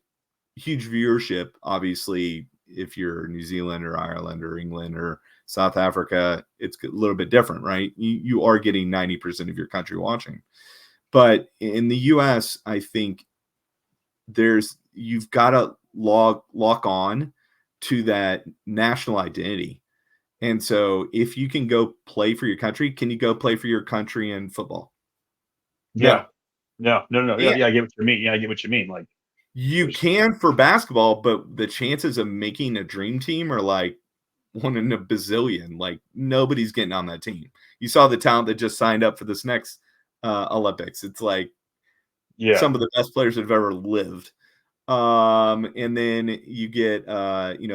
huge viewership. Obviously, if you're New Zealand or Ireland or England or South Africa, it's a little bit different, right? You are getting 90% of your country watching. But in the US, I think you've got to lock on to that national identity. And so if you can go play for your country, can you go play for your country in football? No. Yeah, I get what you mean. Yeah, I get what you mean. Like you can for basketball, but the chances of making a dream team are like 1 in a bazillion. Like nobody's getting on that team. You saw the talent that just signed up for this next Olympics. It's like some of the best players that have ever lived. And then you get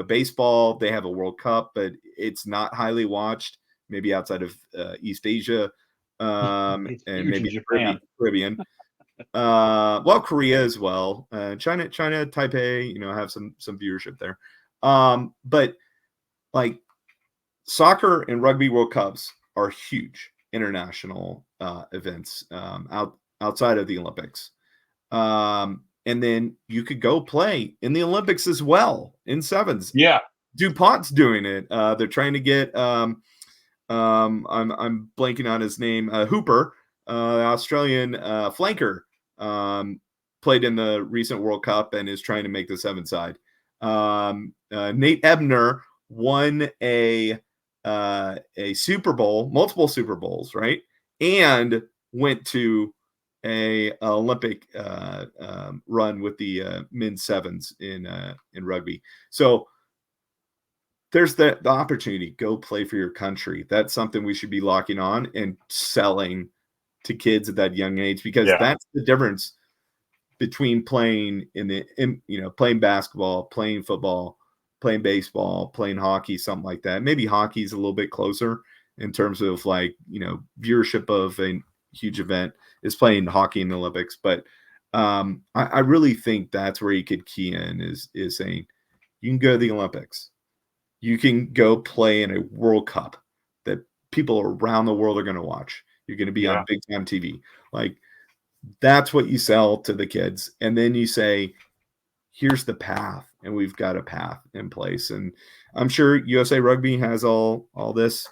baseball. They have a World Cup, but it's not highly watched. Maybe outside of East Asia, and maybe Japan. Caribbean. Korea as well. China, Taipei. Have some viewership there. But like soccer and rugby World Cups are huge international events outside of the Olympics. And then you could go play in the Olympics as well in sevens. Yeah. DuPont's doing it. They're trying to get I'm blanking on his name. Hooper, Australian flanker, played in the recent World Cup and is trying to make the 7 side. Nate Ebner won a Super Bowl, multiple Super Bowls, right? And went to a Olympic run with the men's sevens in rugby. So there's the opportunity. Go play for your country. That's something we should be locking on and selling to kids at that young age, because that's the difference between playing playing basketball, playing football, playing baseball, playing hockey, something like that. Maybe hockey's a little bit closer in terms of viewership of a huge event is playing hockey in the Olympics. But I really think that's where you could key in is saying you can go to the Olympics. You can go play in a World Cup that people around the world are going to watch. You're going to be on big time TV. Like that's what you sell to the kids. And then you say, here's the path. And we've got a path in place. And I'm sure USA Rugby has all this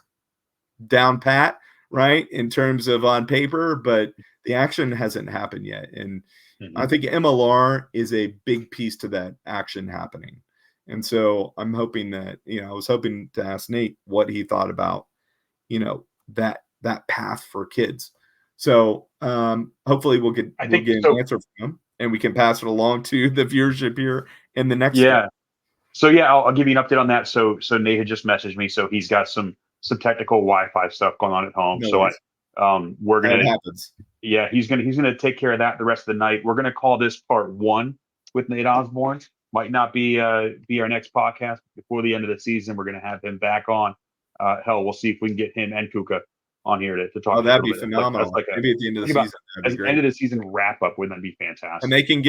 down pat, right, in terms of on paper, but the action hasn't happened yet. And I Mhm. think MLR is a big piece to that action happening. And so I'm hoping that, I was hoping to ask Nate what he thought about, that path for kids. So hopefully we'll get I we'll think get an so. answer from him and we can pass it along to the viewership here in the next step. Yeah. So yeah, I'll give you an update on that. So Nate had just messaged me. So he's got some technical Wi-Fi stuff going on at home. No So worries. we're That gonna happens. yeah, he's gonna take care of that the rest of the night. We're gonna call this part one with Nate Osborne. Might not be our next podcast before the end of the season. We're gonna have him back on. Hell, we'll see if we can get him and Kuka on here to talk Oh, just a that'd little be bit. That's phenomenal. like a Maybe at the end of the think about season, that'd as be an end great. of the season wrap up. Wouldn't that be And fantastic? they can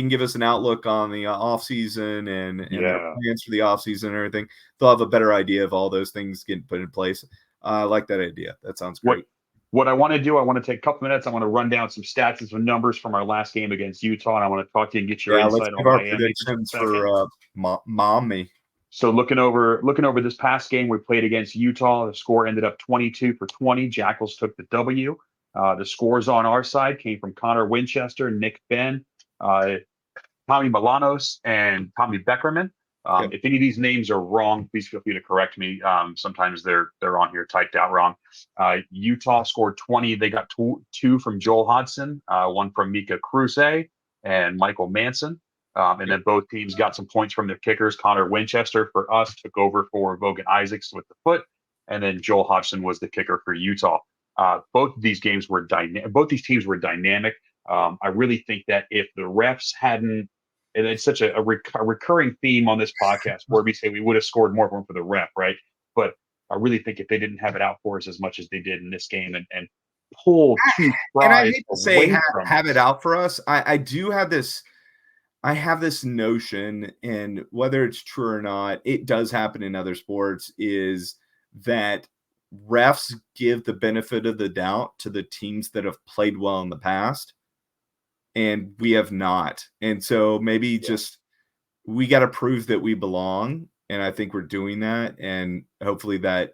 give us an outlook on the off season and their Yeah. plans for the off season and everything. They'll have a better idea of all those things getting put in place. I like that idea. That sounds What great. what I want to do, I want to take a couple minutes. I want to run down some stats and some numbers from our last game against Utah, and I want to talk to you and get your Yeah, let's insight give on our Miami for just predictions a second. for Mommy. So looking over this past game we played against Utah, the score ended up 22-20. Jackals took the W. The scores on our side came from Connor Winchester, Nick Ben, uh, Tommy Milanos, and Tommy Beckerman. Yep. If any of these names are wrong, please feel free to correct me. Sometimes they're on here typed out wrong. Utah scored 20. They got two from Joel Hodson, one from Mika Kruse, and Michael Manson. And then both teams got some points from their kickers. Connor Winchester for us took over for Vogan Isaacs with the foot, and then Joel Hodgson was the kicker for Utah. Both of these games were dynamic. Both these teams were dynamic. I really think that if the refs hadn't, and it's such a recurring theme on this podcast where we say we would have scored more for the ref, right? But I really think if they didn't have it out for us as much as they did in this game and pull two And I tries hate to say away from have it us. out for us. I do have this. I have this notion, and whether it's true or not, it does happen in other sports, is that refs give the benefit of the doubt to the teams that have played well in the past, and we have not. And so maybe just we got to prove that we belong, and I think we're doing that, and hopefully that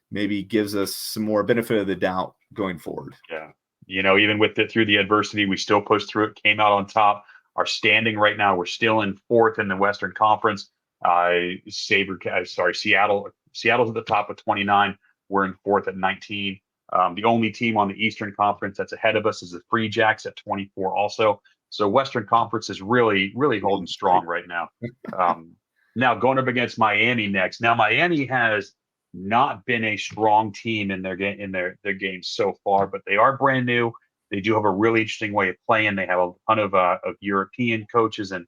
maybe gives us some more benefit of the doubt going forward. Yeah. Even with it through the adversity, we still pushed through it, came out on top. Our standing right now, we're still in fourth in the Western Conference. Seattle's at the top with 29. We're in fourth at 19. The only team on the Eastern Conference that's ahead of us is the Free Jacks at 24 also. So Western Conference is really, really holding strong right now. Now going up against Miami next. Now Miami has not been a strong team in their games so far, but they are brand new. They do have a really interesting way of playing. They have a ton of European coaches and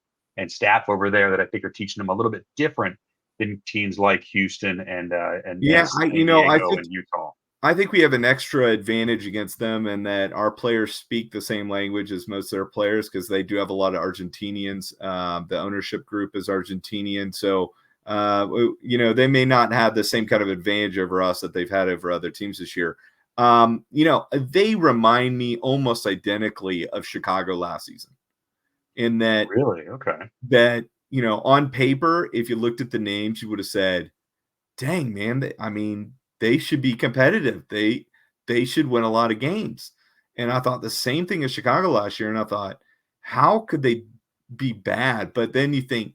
staff over there that I think are teaching them a little bit different than teams like Houston and San Diego and Utah. I think we have an extra advantage against them in that our players speak the same language as most of their players because they do have a lot of Argentinians. The ownership group is Argentinian, so they may not have the same kind of advantage over us that they've had over other teams this year. They remind me almost identically of Chicago last season in that really that on paper, if you looked at the names, you would have said, dang, man, they should be competitive. They should win a lot of games. And I thought the same thing as Chicago last year. And I thought, how could they be bad? But then you think,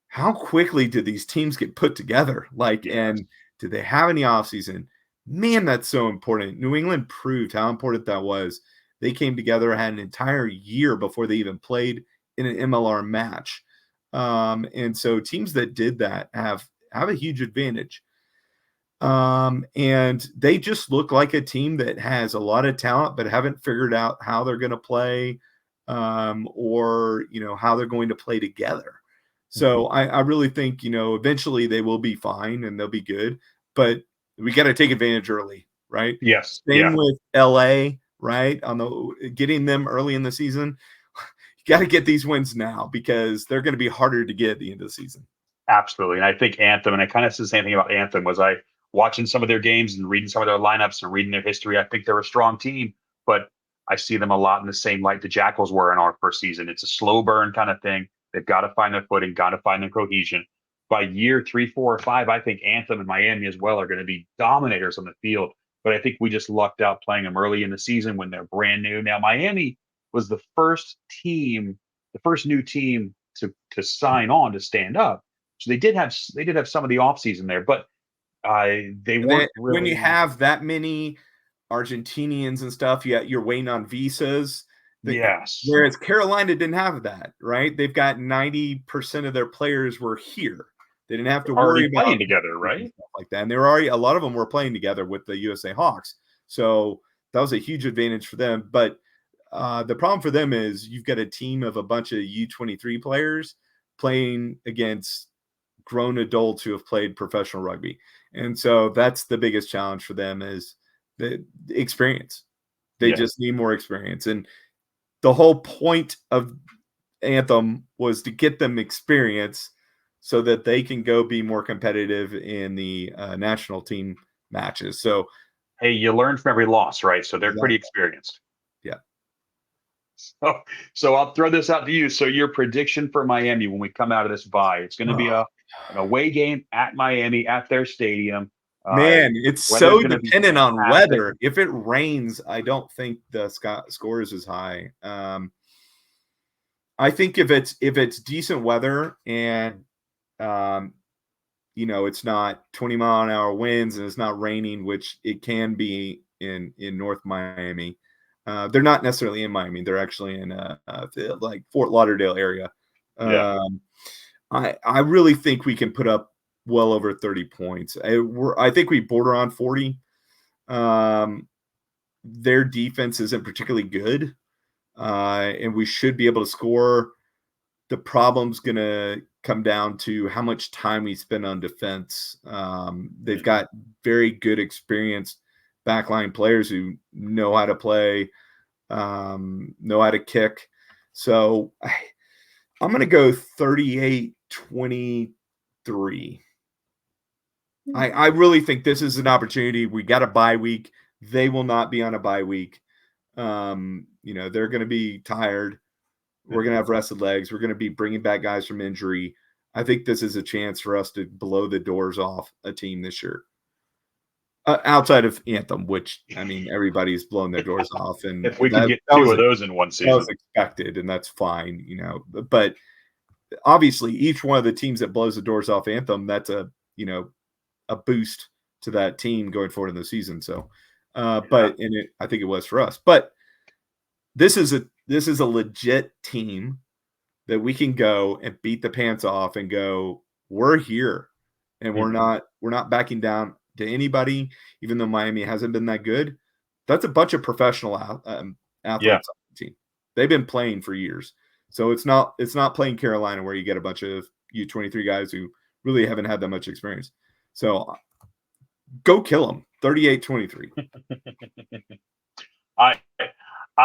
how quickly do these teams get put together? And do they have any offseason? Man, that's so important. New England proved how important that was. They came together, had an entire year before they even played in an MLR match. And so teams that did that have a huge advantage. And they just look like a team that has a lot of talent, but haven't figured out how they're going to play, or how they're going to play together. So I really think, eventually they will be fine and they'll be good, but we got to take advantage early, right? Yes. Same with LA, right? Getting them early in the season. You got to get these wins now because they're going to be harder to get at the end of the season. Absolutely. And I think Anthem, and I kind of said the same thing about Anthem, was I watching some of their games and reading some of their lineups and reading their history. I think they're a strong team, but I see them a lot in the same light the Jackals were in our first season. It's a slow burn kind of thing. They've got to find their footing, got to find their cohesion. By year 3, 4, or 5, I think Anthem and Miami as well are going to be dominators on the field. but I think we just lucked out playing them early in the season when they're brand new. Now, Miami was the first new team to sign on to stand up. So they did have some of the offseason there, but they weren't really. When you have that many Argentinians and stuff, you're waiting on visas. Yes. Whereas Carolina didn't have that, right? They've got 90% of their players were here. They didn't have to worry about playing together, right? Stuff like that. And they were already, a lot of them were playing together with the USA Hawks. So that was a huge advantage for them. But the problem for them is you've got a team of a bunch of U23 players playing against grown adults who have played professional rugby. And so that's the biggest challenge for them is the experience. They just need more experience. And the whole point of Anthem was to get them experience so that they can go be more competitive in the national team matches. So, hey, you learn from every loss, right? So they're pretty experienced. Yeah. So I'll throw this out to you. So your prediction for Miami when we come out of this bye, it's going to be an away game at Miami at their stadium. Man, it's so dependent on weather. If it rains, I don't think the score is as high. I think if it's decent weather and it's not 20-mile-an-hour winds and it's not raining, which it can be in North Miami. They're not necessarily in Miami. They're actually in like Fort Lauderdale area. I really think we can put up well over 30 points. I think we border on 40. Their defense isn't particularly good, and we should be able to score. The problem's going to come down to how much time we spend on defense. They've got very good, experienced backline players who know how to play, know how to kick. So I'm going to go 38-23. I really think this is an opportunity. We got a bye week. They will not be on a bye week. They're going to be tired. We're going to have rested legs. We're going to be bringing back guys from injury. I think this is a chance for us to blow the doors off a team this year. Outside of Anthem, which, I mean, everybody's blown their doors off. And if we can get two of those in one season. That was expected, and that's fine, But obviously, each one of the teams that blows the doors off Anthem, that's a boost to that team going forward in the season. So, I think it was for us. But this is a legit team that we can go and beat the pants off and go, we're here, and we're not backing down to anybody, even though Miami hasn't been that good. That's a bunch of professional athletes on the team. They've been playing for years. So it's not playing Carolina where you get a bunch of U23 guys who really haven't had that much experience. So go kill them. 38-23. I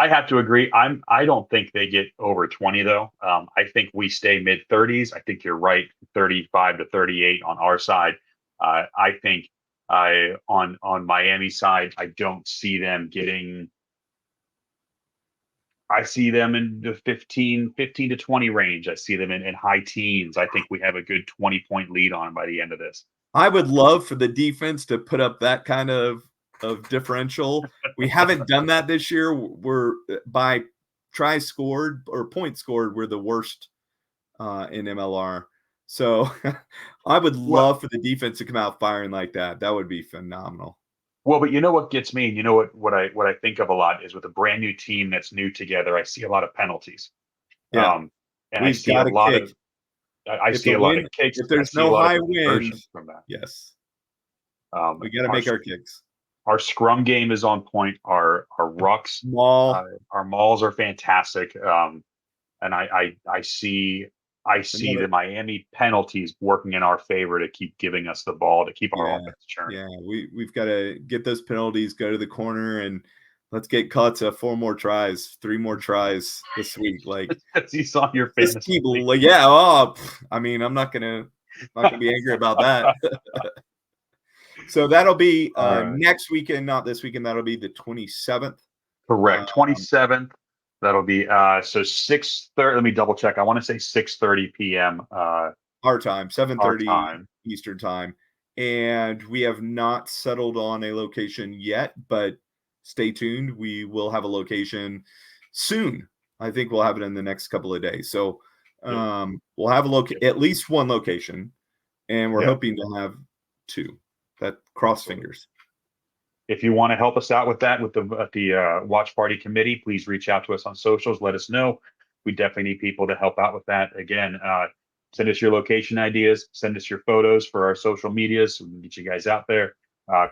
have to agree. I don't think they get over 20 though. I think we stay mid 30s. I think you're right. 35-38 on our side. I think on Miami side, I don't see them getting. I see them in the 15 to 20 range. I see them in high teens. I think we have a good 20-point lead on them by the end of this. I would love for the defense to put up that kind of differential. We haven't done that this year. We're by tries scored or points scored, we're the worst in MLR. So I would love for the defense to come out firing like that. That would be phenomenal. Well, but you know what gets me, and you know what I think of a lot is with a brand new team that's new together, I see a lot of penalties. Yeah. And I see a lot of kicks. If there's no high wind from that. Yes. We got to make our kicks. Our scrum game is on point. Our rucks, our mauls are fantastic. And I see the Miami penalties working in our favor to keep giving us the ball, to keep our offense churning. Yeah, we've got to get those penalties, go to the corner, and let's get Kutza 4 more tries, 3 more tries this week. Like he's on your face. I mean, I'm not gonna be angry about that. So that'll be next weekend, not this weekend. That'll be the 27th. Correct, 27th. That'll be so 6:30. Let me double check. I want to say 6:30 p.m. Our time, 7:30 Eastern time. and we have not settled on a location yet, but stay tuned. We will have a location soon. I think we'll have it in the next couple of days. So we'll have at least one location, and we're hoping to have two. That cross fingers. If you want to help us out with that, with the watch party committee, please reach out to us on socials. Let us know. We definitely need people to help out with that. Again, send us your location ideas. Send us your photos for our social medias so we can get you guys out there.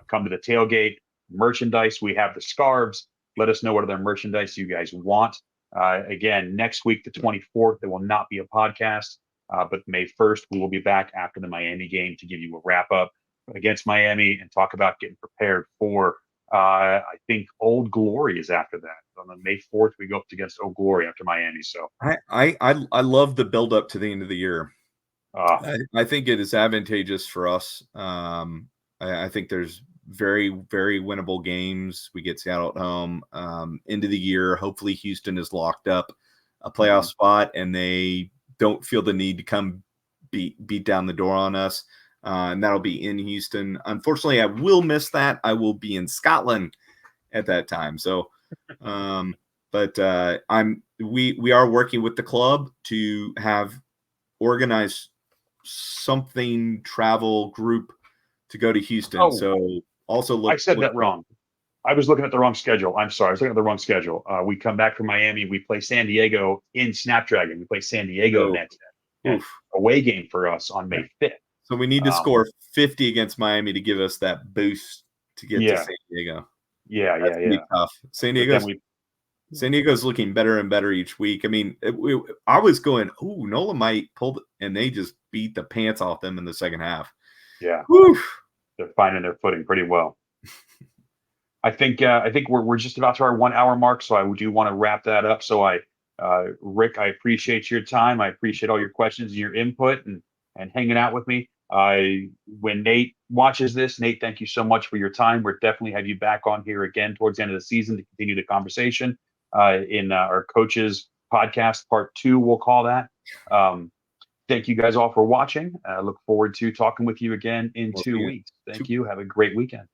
Come to the tailgate. Merchandise. We have the scarves. Let us know what other merchandise you guys want. Again, next week, the 24th, there will not be a podcast. But May 1st, we will be back after the Miami game to give you a wrap up against Miami and talk about getting prepared for, I think, Old Glory is after that. On the May 4th, we go up against Old Glory after Miami. So I love the build up to the end of the year. I think it is advantageous for us. I think there's very, very winnable games. We get Seattle at home. End of the year, hopefully Houston is locked up a playoff spot and they don't feel the need to come beat down the door on us. And that'll be in Houston. Unfortunately, I will miss that. I will be in Scotland at that time. So, but we are working with the club to have organized something travel group to go to Houston. So also I said that wrong. I was looking at the wrong schedule. I'm sorry. I was looking at the wrong schedule. We come back from Miami. We play San Diego in Snapdragon. We play San Diego next away game for us on May 5th. So we need to score 50 against Miami to give us that boost to get to San Diego. That's tough. San Diego's looking better and better each week. I mean, I was going, Nola might pull, and they just beat the pants off them in the second half. Yeah. Whew. They're finding their footing pretty well. I think we're just about to our 1 hour mark, so I do want to wrap that up. So Rick, I appreciate your time. I appreciate all your questions and your input and hanging out with me. When Nate watches this, Nate, thank you so much for your time. We'll definitely have you back on here again towards the end of the season to continue the conversation in our coaches podcast part 2, we'll call that. Thank you guys all for watching. I look forward to talking with you again in 2 weeks. Thank you. Have a great weekend.